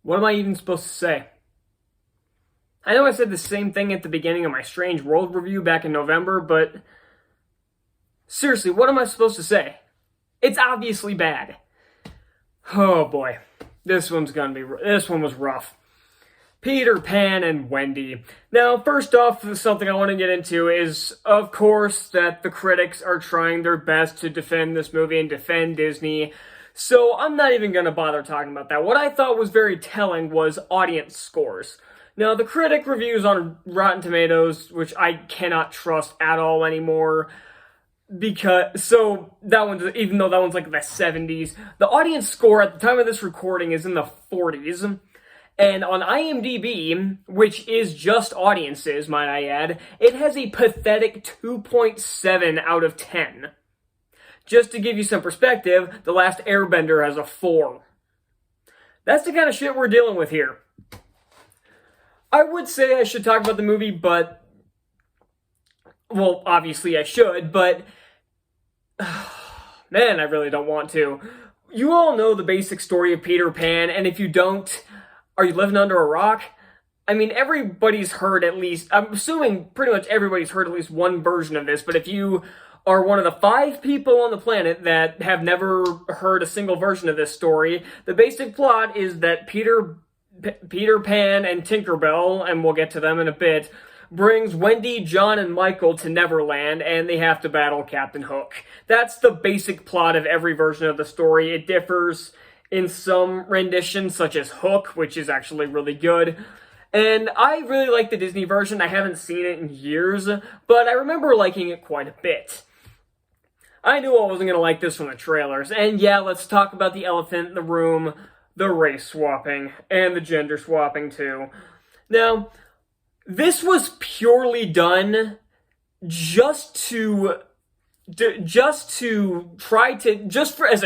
What am I even supposed to say? I know I said the same thing at the beginning of my Strange World review back in November, but seriously, what am I supposed to say? It's obviously bad. Oh boy, this one was rough. Peter Pan and Wendy. Now, first off, something I want to get into is, of course, that the critics are trying their best to defend this movie and defend Disney. So I'm not even going to bother talking about that. What I thought was very telling was audience scores. Now, the critic reviews on Rotten Tomatoes, which I cannot trust at all anymore, that one's, even though that one's like the 70s, the audience score at the time of this recording is in the 40s. And on IMDb, which is just audiences, might I add, it has a pathetic 2.7 out of 10. Just to give you some perspective, The Last Airbender has a 4. That's the kind of shit we're dealing with here. I would say I should talk about the movie, but... well, obviously I should, but... man, I really don't want to. You all know the basic story of Peter Pan, and if you don't... are you living under a rock? I mean, everybody's heard at least, I'm assuming pretty much everybody's heard at least one version of this, but if you are one of the 5 people on the planet that have never heard a single version of this story, the basic plot is that Peter Pan and Tinkerbell, and we'll get to them in a bit, brings Wendy, John, and Michael to Neverland, and they have to battle Captain Hook. That's the basic plot of every version of the story. It differs in some renditions, such as Hook, which is actually really good. And I really like the Disney version. I haven't seen it in years, but I remember liking it quite a bit. I knew I wasn't going to like this from the trailers. And yeah, let's talk about the elephant in the room, the race swapping, and the gender swapping too. Now, this was purely done just as a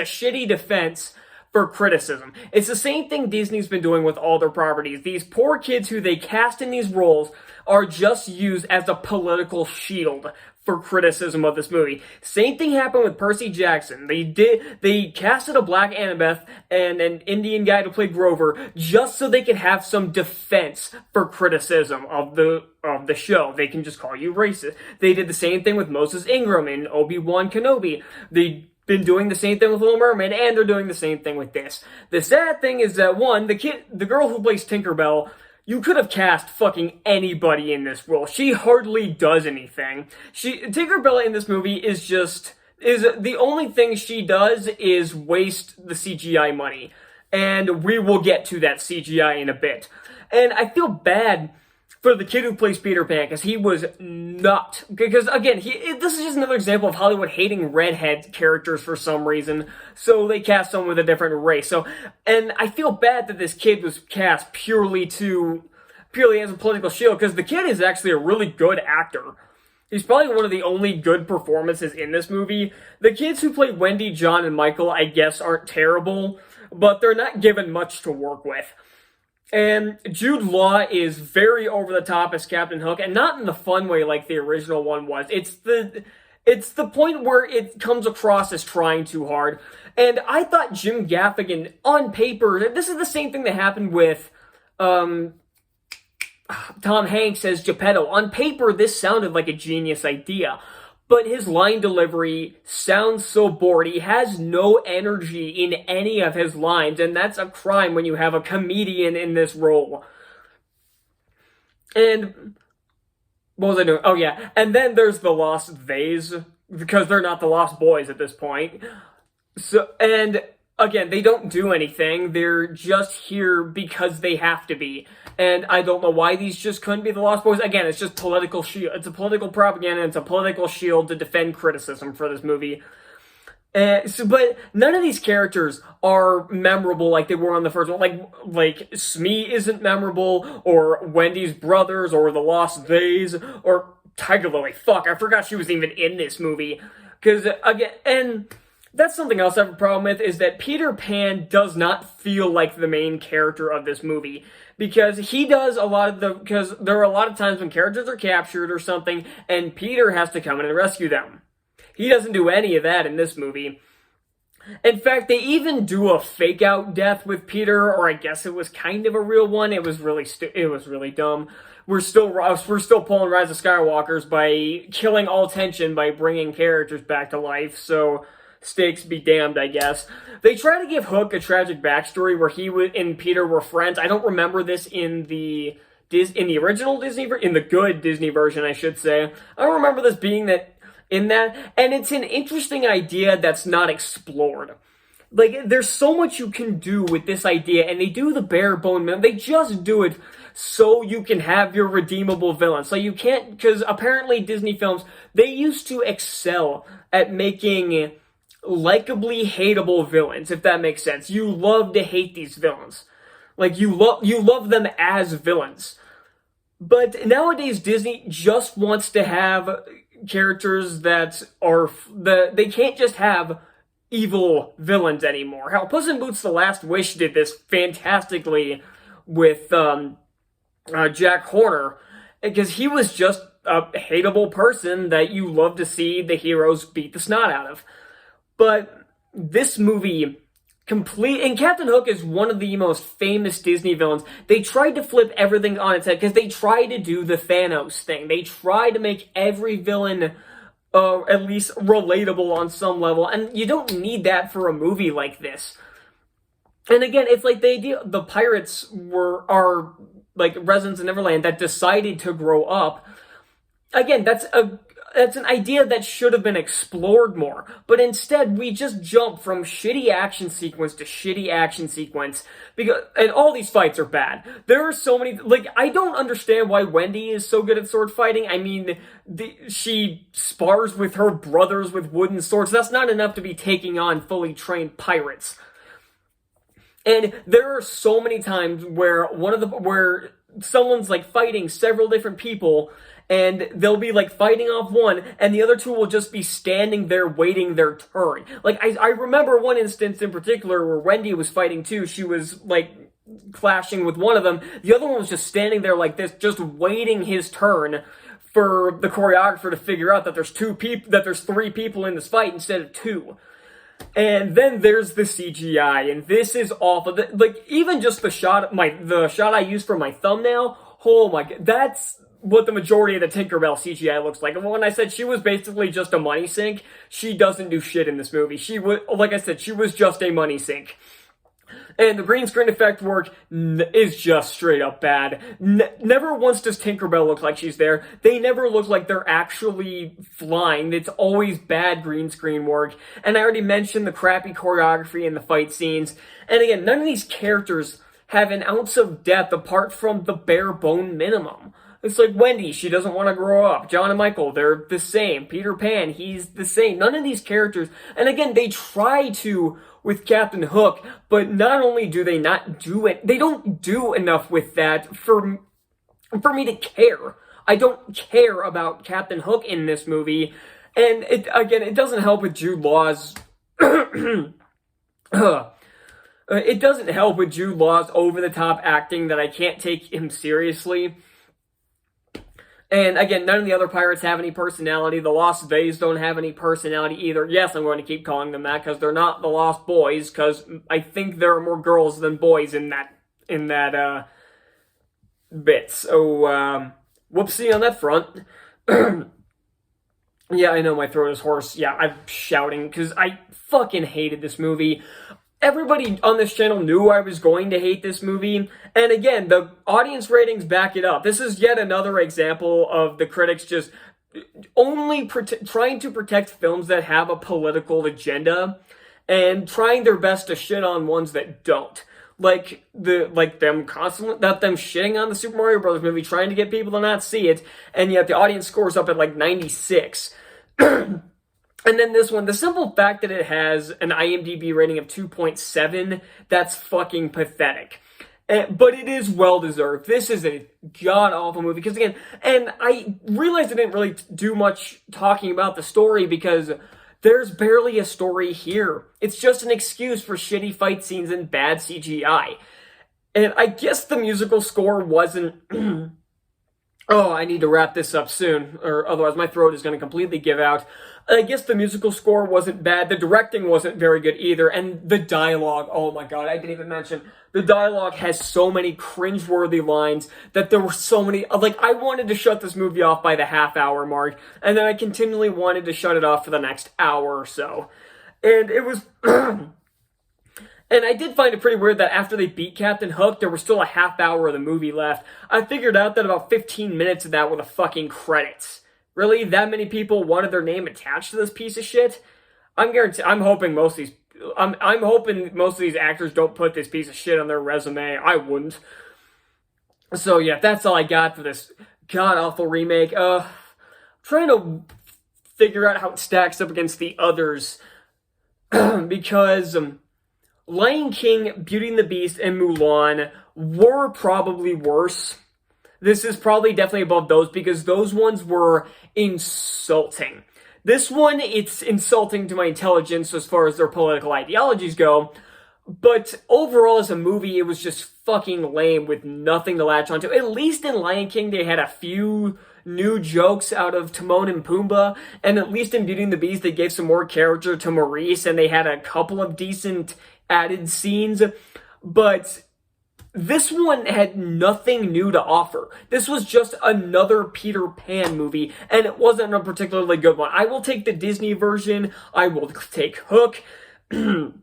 shitty defense for criticism. It's the same thing Disney's been doing with all their properties. These poor kids who they cast in these roles are just used as a political shield for criticism of this movie. Same thing happened with Percy Jackson. They casted a black Annabeth and an Indian guy to play Grover just so they could have some defense for criticism of the show. They can just call you racist. They did the same thing with Moses Ingram in Obi-Wan Kenobi. They been doing the same thing with Little Mermaid, and they're doing the same thing with this. The sad thing is that, one, the girl who plays Tinkerbell, you could have cast fucking anybody in this role. She hardly does anything. Tinkerbell in this movie is the only thing she does is waste the CGI money. And we will get to that CGI in a bit. And I feel bad for the kid who plays Peter Pan, because he was not. Because, again, this is just another example of Hollywood hating redhead characters for some reason, so they cast someone with a different race. And I feel bad that this kid was cast purely as a political shield, because the kid is actually a really good actor. He's probably one of the only good performances in this movie. The kids who play Wendy, John, and Michael, I guess, aren't terrible, but they're not given much to work with. And Jude Law is very over the top as Captain Hook, and not in the fun way like the original one was. It's the point where it comes across as trying too hard. And I thought Jim Gaffigan, on paper, this is the same thing that happened with Tom Hanks as Geppetto. On paper, this sounded like a genius idea. But his line delivery sounds so bored. He has no energy in any of his lines, and that's a crime when you have a comedian in this role. And what was I doing? Oh yeah, and then there's the Lost Theys, because they're not the Lost Boys at this point. So, and again, they don't do anything. They're just here because they have to be. And I don't know why these just couldn't be the Lost Boys. Again, it's just political shield. It's a political propaganda. It's a political shield to defend criticism for this movie. But none of these characters are memorable like they were on the first one. Like Smee isn't memorable, or Wendy's brothers, or the Lost Theys, or Tiger Lily. Fuck, I forgot she was even in this movie. Because, again, and that's something else I have a problem with, is that Peter Pan does not feel like the main character of this movie. Because he does because there are a lot of times when characters are captured or something, and Peter has to come in and rescue them. He doesn't do any of that in this movie. In fact, they even do a fake out death with Peter, or I guess it was kind of a real one. It was really it was really dumb. We're still pulling Rise of Skywalkers by killing all tension by bringing characters back to life. So stakes be damned, I guess. They try to give Hook a tragic backstory where he and Peter were friends. I don't remember this in the original Disney, in the good Disney version, I should say. I don't remember this being that in that, and it's an interesting idea that's not explored. Like, there's so much you can do with this idea, and they do the bare bone minimum. They just do it so you can have your redeemable villain. So you can't, because apparently Disney films, they used to excel at making likably hateable villains, if that makes sense. You love to hate these villains. Like, you love them as villains. But nowadays, Disney just wants to have characters that they can't just have evil villains anymore. How Puss in Boots: The Last Wish did this fantastically with Jack Horner, because he was just a hateable person that you love to see the heroes beat the snot out of. But this movie and Captain Hook is one of the most famous Disney villains. They tried to flip everything on its head because they tried to do the Thanos thing. They tried to make every villain at least relatable on some level, and you don't need that for a movie like this. And again, it's like the pirates are like residents in Neverland that decided to grow up. Again, that's an idea that should have been explored more. But instead, we just jump from shitty action sequence to shitty action sequence. And all these fights are bad. There are so many, like, I don't understand why Wendy is so good at sword fighting. I mean, she spars with her brothers with wooden swords. That's not enough to be taking on fully trained pirates. And there are so many times where where someone's like fighting several different people, and they'll be like fighting off one, and the other two will just be standing there waiting their turn. Like, I remember one instance in particular where Wendy was fighting too. She was like clashing with one of them. The other one was just standing there like this, just waiting his turn for the choreographer to figure out that there's three people in this fight instead of two. And then there's the CGI, and this is awful. Like, even just the shot I used for my thumbnail, oh my god, that's what the majority of the Tinkerbell CGI looks like. And when I said she was basically just a money sink, she doesn't do shit in this movie. Like I said, she was just a money sink. And the green screen effect work is just straight up bad. Never once does Tinkerbell look like she's there. They never look like they're actually flying. It's always bad green screen work. And I already mentioned the crappy choreography in the fight scenes. And again, none of these characters have an ounce of depth apart from the bare bone minimum. It's like Wendy, she doesn't want to grow up. John and Michael, they're the same. Peter Pan, he's the same. None of these characters, and again, they try to with Captain Hook, but not only do they not do it, they don't do enough with that for me to care. I don't care about Captain Hook in this movie, and it doesn't help with Jude Law's it doesn't help with Jude Law's over-the-top acting that I can't take him seriously. And again, none of the other pirates have any personality. The Lost Bays don't have any personality either. Yes, I'm going to keep calling them that because they're not the Lost Boys, because I think there are more girls than boys in that bit. So, whoopsie on that front. Yeah, I know my throat is hoarse. Yeah, I'm shouting because I fucking hated this movie. Everybody on this channel knew I was going to hate this movie, and again, the audience ratings back it up. This is yet another example of the critics just only trying to protect films that have a political agenda, and trying their best to shit on ones that don't. Like them shitting on the Super Mario Bros. Movie, trying to get people to not see it, and yet the audience scores up at like 96. And then this one, the simple fact that it has an IMDb rating of 2.7, that's fucking pathetic. But it is well-deserved. This is a god-awful movie. Because again, and I realized I didn't really do much talking about the story because there's barely a story here. It's just an excuse for shitty fight scenes and bad CGI. And I guess the musical score wasn't Oh, I need to wrap this up soon, or otherwise my throat is going to completely give out. I guess the musical score wasn't bad. The directing wasn't very good either. And the dialogue, oh my god, I didn't even mention. The dialogue has so many cringeworthy lines that there were so many. Like, I wanted to shut this movie off by the half-hour mark, and then I continually wanted to shut it off for the next hour or so. And it was. And I did find it pretty weird that after they beat Captain Hook, there was still a half hour of the movie left. I figured out that about 15 minutes of that were the fucking credits. Really? That many people wanted their name attached to this piece of shit? I'm hoping most of these I'm hoping most of these actors don't put this piece of shit on their resume. I wouldn't. So yeah, that's all I got for this god awful remake. Trying to figure out how it stacks up against the others because Lion King, Beauty and the Beast, and Mulan were probably worse. This is probably definitely above those because those ones were insulting. This one, it's insulting to my intelligence as far as their political ideologies go. But overall, as a movie, it was just fucking lame with nothing to latch onto. At least in Lion King, they had a few new jokes out of Timon and Pumbaa. And at least in Beauty and the Beast, they gave some more character to Maurice. And they had a couple of decent added scenes. But this one had nothing new to offer. This was just another Peter Pan movie, and it wasn't a particularly good one. I will take the Disney version. I will take Hook. You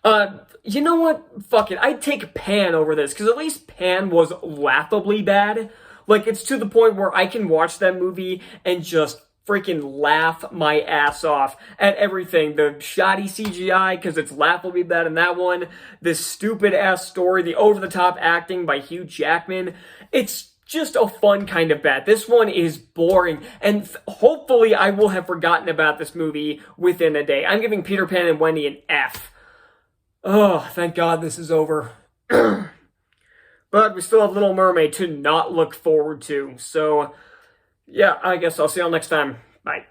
know what? Fuck it. I'd take Pan over this, because at least Pan was laughably bad. Like, it's to the point where I can watch that movie and just freaking laugh my ass off at everything. The shoddy CGI, because it's laughably bad in that one. This stupid-ass story, the over-the-top acting by Hugh Jackman. It's just a fun kind of bad. This one is boring, and hopefully I will have forgotten about this movie within a day. I'm giving Peter Pan and Wendy an F. Oh, thank God this is over. But we still have Little Mermaid to not look forward to, so yeah, I guess I'll see y'all next time. Bye.